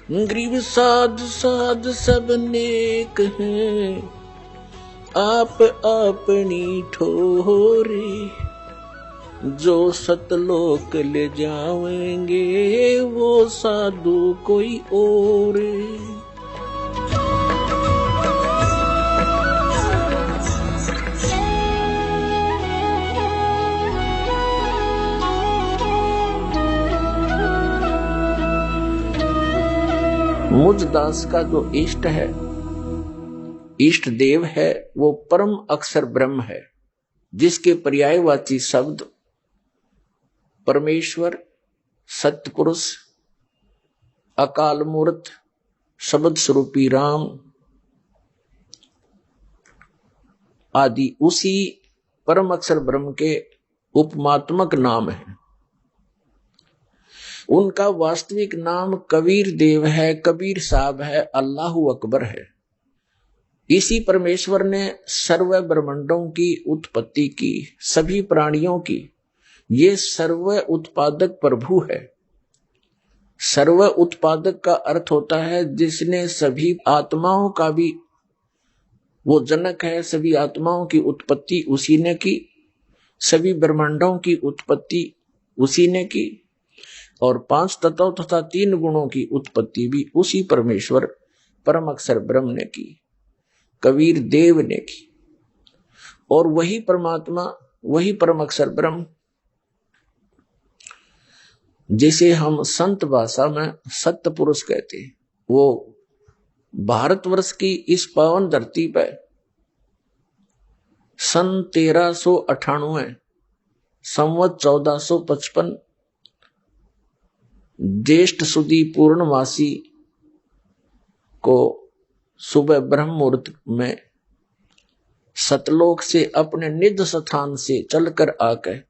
गरीब साध साध सब नेक हैं, आप अपनी ठोरे। जो सतलोक ले जावेंगे वो साधु कोई और। मुझ दास का जो इष्ट है, इष्ट देव है, वो परम अक्षर ब्रह्म है, जिसके पर्यायवाची शब्द परमेश्वर, सत्पुरुष, अकाल मूर्त, शब्द स्वरूपी राम आदि उसी परम अक्षर ब्रह्म के उपमात्मक नाम है। उनका वास्तविक नाम कबीर देव है, कबीर साहब है, अल्लाहु अकबर है। इसी परमेश्वर ने सर्व ब्रह्मांडों की उत्पत्ति की, सभी प्राणियों की। ये सर्व उत्पादक प्रभु है। सर्व उत्पादक का अर्थ होता है जिसने सभी आत्माओं का भी वो जनक है। सभी आत्माओं की उत्पत्ति उसी ने की, सभी ब्रह्मांडों की उत्पत्ति उसी ने की, और 5 तत्वों तथा 3 गुणों की उत्पत्ति भी उसी परमेश्वर परम अक्षर ब्रह्म ने की, कबीर देव ने की। और वही परमात्मा, वही परम अक्षर ब्रह्म, जिसे हम संत भाषा में सत्य पुरुष कहते हैं, वो भारतवर्ष की इस पावन धरती पर सन 1398 संवत 1455 ज्येष्ठ सुदी पूर्णमासी को सुबह ब्रह्म मुहूर्त में सतलोक से अपने निज स्थान से चलकर आकर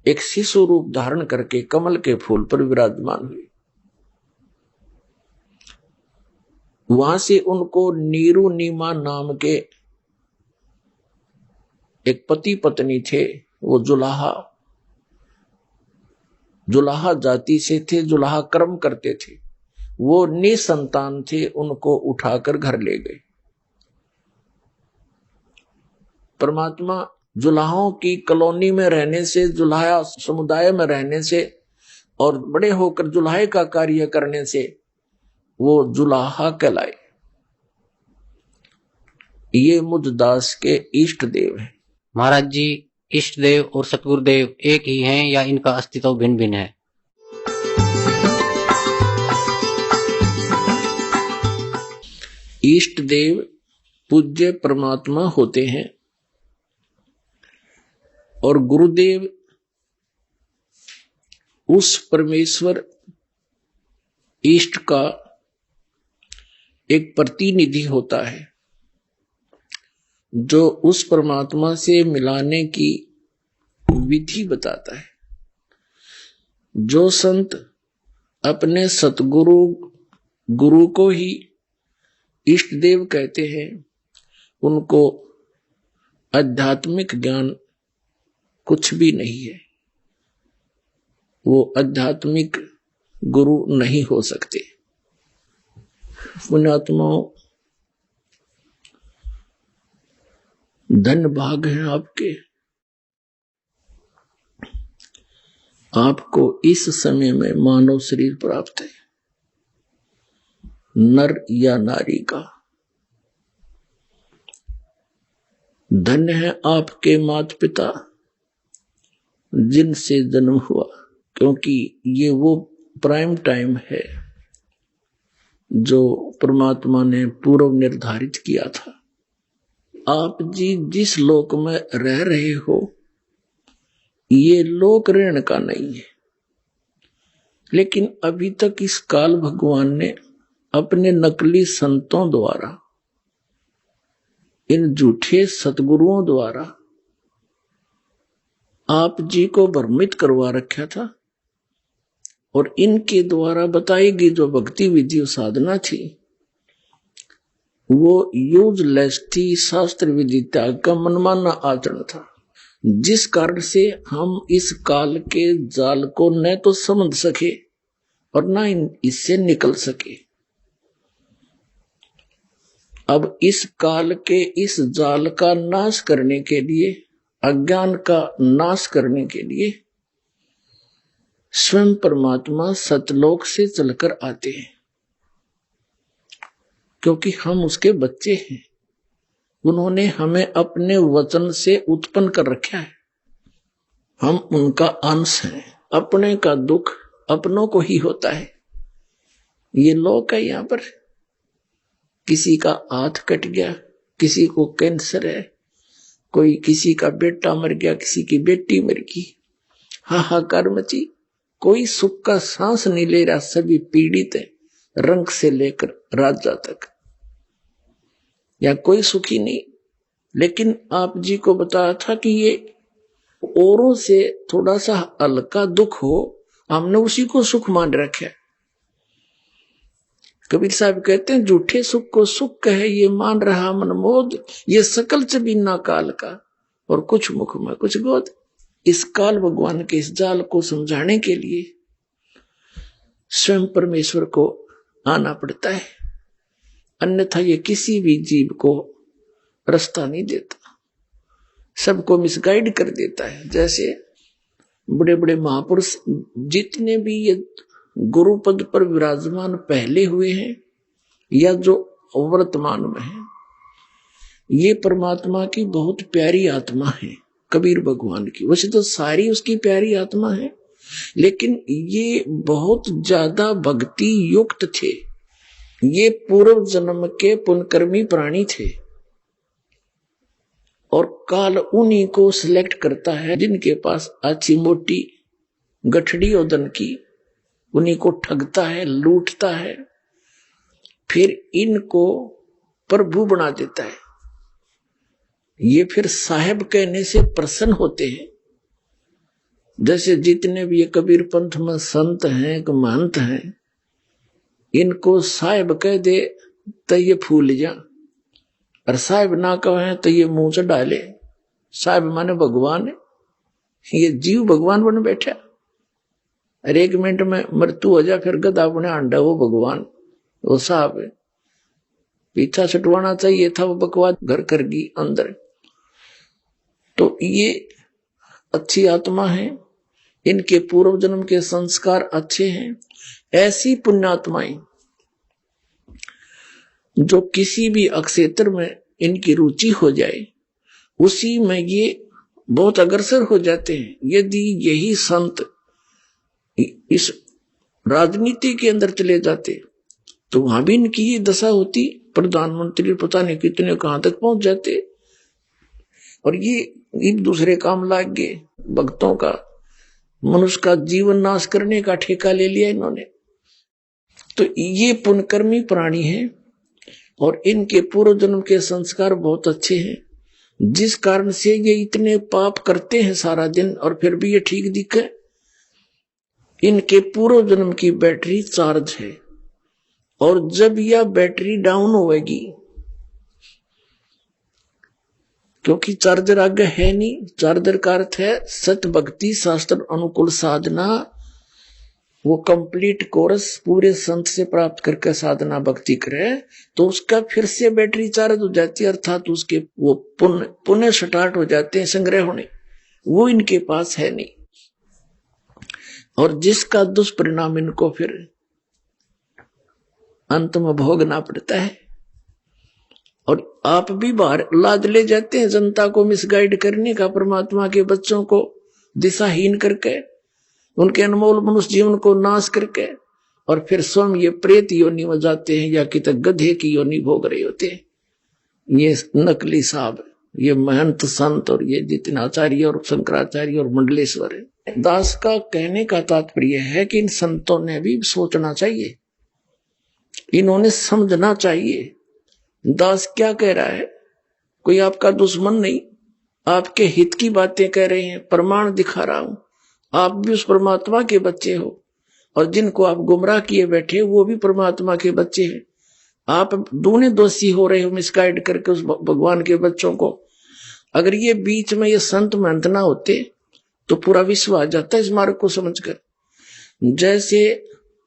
एक शिशु रूप धारण करके कमल के फूल पर विराजमान हुए। वहां से उनको नीरू नीमा नाम के एक पति पत्नी थे। वो जुलाहा जाति से थे, जुलाहा कर्म करते थे। वो निसंतान थे, उनको उठाकर घर ले गए। परमात्मा जुलाहों की कॉलोनी में रहने से, जुलाहा समुदाय में रहने से और बड़े होकर जुलाहे का कार्य करने से वो जुलाहा कहलाए। ये मुझ दास के इष्ट देव है। महाराज जी, इष्ट देव और सतगुरुदेव एक ही हैं या इनका अस्तित्व भिन्न भिन्न है? इष्ट देव पूज्य परमात्मा होते हैं और गुरुदेव उस परमेश्वर इष्ट का एक प्रतिनिधि होता है, जो उस परमात्मा से मिलाने की विधि बताता है। जो संत अपने सतगुरु गुरु को ही इष्ट देव कहते हैं, उनको आध्यात्मिक ज्ञान कुछ भी नहीं है। वो आध्यात्मिक गुरु नहीं हो सकते। पुण्यात्माओं, धन्य भाग हैं आपके। आपको इस समय में मानव शरीर प्राप्त है, नर या नारी का। धन्य है आपके माता पिता जिनसे जन्म हुआ, क्योंकि ये वो प्राइम टाइम है जो परमात्मा ने पूर्व निर्धारित किया था। आप जी जिस लोक में रह रहे हो, ये लोक ऋण का नहीं है, लेकिन अभी तक इस काल भगवान ने अपने नकली संतों द्वारा, इन झूठे सतगुरुओं द्वारा आप जी को भ्रमित करवा रखा था। और इनके द्वारा बताई गई जो भक्ति विधि साधना थी, वो यूजलेस थी, शास्त्र विधि त्याग का मनमाना आचरण था, जिस कारण से हम इस काल के जाल को न तो समझ सके और न इससे निकल सके। अब इस काल के इस जाल का नाश करने के लिए, अज्ञान का नाश करने के लिए स्वयं परमात्मा सतलोक से चलकर आते हैं, क्योंकि हम उसके बच्चे हैं। उन्होंने हमें अपने वचन से उत्पन्न कर रखा है, हम उनका अंश हैं। अपने का दुख अपनों को ही होता है। ये लोक है, यहां पर किसी का हाथ कट गया, किसी को कैंसर है, कोई किसी का बेटा मर गया, किसी की बेटी मर गई, हाहाकार मची, कोई सुख का सांस नहीं ले रहा, सभी पीड़ित है, रंग से लेकर राजा तक, या कोई सुखी नहीं। लेकिन आप जी को बताया था कि ये औरों से थोड़ा सा हल्का दुख हो, हमने उसी को सुख मान रखा। कबीर साहब कहते हैं, झूठे सुख को सुख कहे ये मान रहा मनमोद, ये सकल च बिना काल का, और कुछ मुख में कुछ गोद। इस काल भगवान के इस जाल को समझाने के लिए स्वयं परमेश्वर को आना पड़ता है, अन्यथा ये किसी भी जीव को रास्ता नहीं देता, सबको मिसगाइड कर देता है। जैसे बड़े बड़े महापुरुष जितने भी ये गुरु पद पर विराजमान पहले हुए हैं या जो वर्तमान में है, ये परमात्मा की बहुत प्यारी आत्मा है, कबीर भगवान की। वैसे तो सारी उसकी प्यारी आत्मा है, लेकिन ये बहुत ज्यादा भक्ति युक्त थे। ये पूर्व जन्म के पुण्यकर्मी प्राणी थे, और काल उन्हीं को सिलेक्ट करता है जिनके पास अच्छी मोटी गठड़ी और धन की, उन्हीं को ठगता है, लूटता है, फिर इनको प्रभु बना देता है। ये फिर साहेब कहने से प्रसन्न होते हैं। जैसे जितने भी ये कबीर पंथ में संत हैं, महंत हैं, इनको साहेब कह दे तो ये फूल जा, और साहेब ना कहे तो ये मुंह से डाले। साहेब माने भगवान है, ये जीव भगवान बन बैठा, और 1 मिनट में मृत्यु हो जा, फिर गदा अपने अंडा, वो भगवान, वो साहब है। पीछा छुटवाना चाहिए था, वो बकवाद घर कर गई अंदर। तो ये अच्छी आत्मा है, इनके पूर्व जन्म के संस्कार अच्छे हैं। ऐसी पुण्यात्माएं जो किसी भी अक्षेत्र में इनकी रुचि हो जाए, उसी में ये बहुत अग्रसर हो जाते हैं। यदि यही संत इस राजनीति के अंदर चले जाते तो वहां भी इनकी ये दशा होती, प्रधानमंत्री पता नहीं कितने कहां तक पहुंच जाते, और ये एक दूसरे काम लाग गए। भक्तों का, मनुष्य का जीवन नाश करने का ठेका ले लिया इन्होंने। तो ये पुण्यकर्मी प्राणी हैं, और इनके पूर्व जन्म के संस्कार बहुत अच्छे हैं, जिस कारण से ये इतने पाप करते हैं सारा दिन, और फिर भी ये ठीक दिखे। इनके पूर्व जन्म की बैटरी चार्ज है, और जब यह बैटरी डाउन होगी, क्योंकि चार्जर आगे है नहीं, चार्जर का अर्थ है सत्य भक्ति शास्त्र अनुकूल साधना, वो कंप्लीट कोर्स पूरे संत से प्राप्त करके साधना भक्ति करे, तो उसका फिर से बैटरी चार्ज हो जाती है, अर्थात उसके वो पुण्य स्टार्ट हो जाते हैं संग्रह होने। वो इनके पास है नहीं, और जिसका दुष्परिणाम इनको फिर अंत में भोगना पड़ता है। और आप भी बाहर लाद ले जाते हैं जनता को मिसगाइड करने का, परमात्मा के बच्चों को दिशाहीन करके, उनके अनमोल मनुष्य जीवन को नाश करके, और फिर स्वयं ये प्रेत योनि में जाते हैं, या कि गधे की योनि भोग रहे होते हैं। ये नकली साहब, ये महंत संत, और ये जितने आचार्य और शंकराचार्य और मंडलेश्वर है। दास का कहने का तात्पर्य है कि इन संतों ने भी सोचना चाहिए, इन्होंने समझना चाहिए दास क्या कह रहा है। कोई आपका दुश्मन नहीं, आपके हित की बातें कह रहे हैं, प्रमाण दिखा रहा हूं। आप भी उस परमात्मा के बच्चे हो, और जिनको आप गुमराह किए बैठे वो भी परमात्मा के बच्चे हैं। आप दोनों दोषी हो रहे हो मिसगाइड करके उस भगवान के बच्चों को। अगर ये बीच में ये संत महंत ना होते तो पूरा विश्व आ जाता इस मार्ग को समझकर। जैसे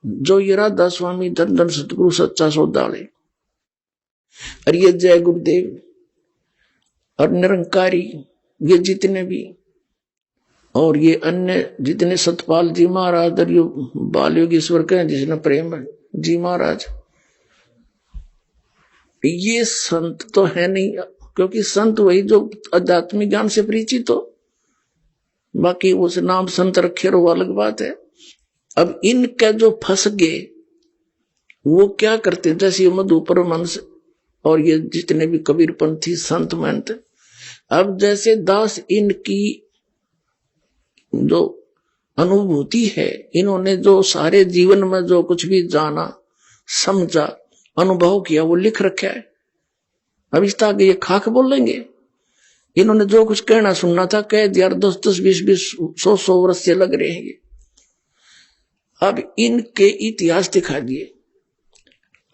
जो ये राधा स्वामी धन धन सतगुरु सच्चा सौदाले, और ये जय गुरुदेव और निरंकारी, ये जितने भी, और ये अन्य जितने सतपाल जी महाराज और ये बाल योगेश्वर के जिसने प्रेम जी महाराज, ये संत तो है नहीं, क्योंकि संत वही जो आध्यात्मिक ज्ञान से परिचित हो, बाकी उस नाम संत रखे वो अलग बात है। अब इनके जो फंस गए वो क्या करते, जैसे मधु परमहंस और ये जितने भी कबीरपंथी संत महंत, अब जैसे दास इनकी जो अनुभूति है, इन्होंने जो सारे जीवन में जो कुछ भी जाना समझा अनुभव किया वो लिख रखा है। अब इस आगे ये खाक बोलेंगे, इन्होंने जो कुछ कहना सुनना था कह दिया, 10-10, 20-20, 100-100 वर्ष से लग रहे हैं। अब इनके इतिहास दिखा दिए।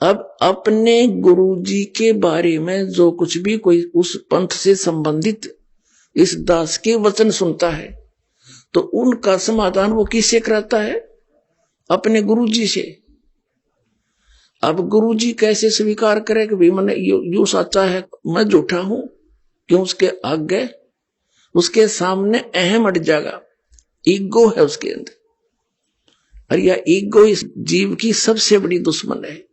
अब अपने गुरुजी के बारे में जो कुछ भी कोई उस पंथ से संबंधित इस दास के वचन सुनता है तो उनका समाधान वो किससे कराता है? अपने गुरुजी से। अब गुरुजी कैसे स्वीकार करे कि भाई मैंने यू सच्चा है, मैं झूठा हूं? क्यों? उसके आगे उसके सामने अहम हट जाएगा, ईगो है उसके अंदर, और यह ईगो इस जीव की सबसे बड़ी दुश्मन है।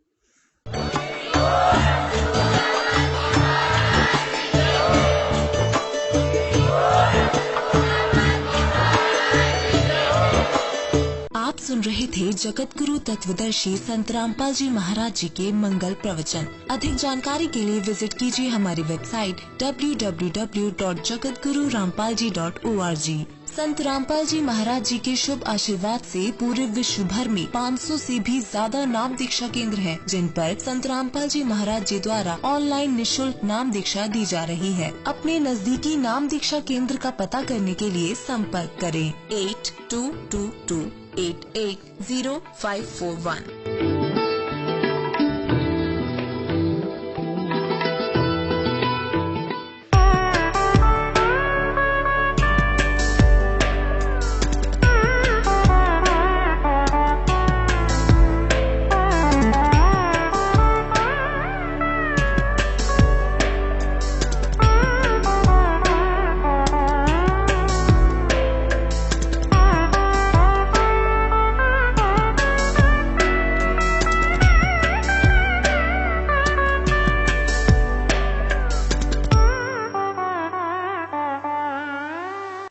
आप सुन रहे थे जगत गुरु तत्वदर्शी संत रामपाल जी महाराज जी के मंगल प्रवचन। अधिक जानकारी के लिए विजिट कीजिए हमारी वेबसाइट www.jagatgururampalji.org। संत रामपाल जी महाराज जी के शुभ आशीर्वाद से पूरे विश्व भर में 500 से भी ज्यादा नाम दीक्षा केंद्र हैं, जिन पर संत रामपाल जी महाराज जी द्वारा ऑनलाइन निशुल्क नाम दीक्षा दी जा रही है। अपने नजदीकी नाम दीक्षा केंद्र का पता करने के लिए संपर्क करें 8222880541।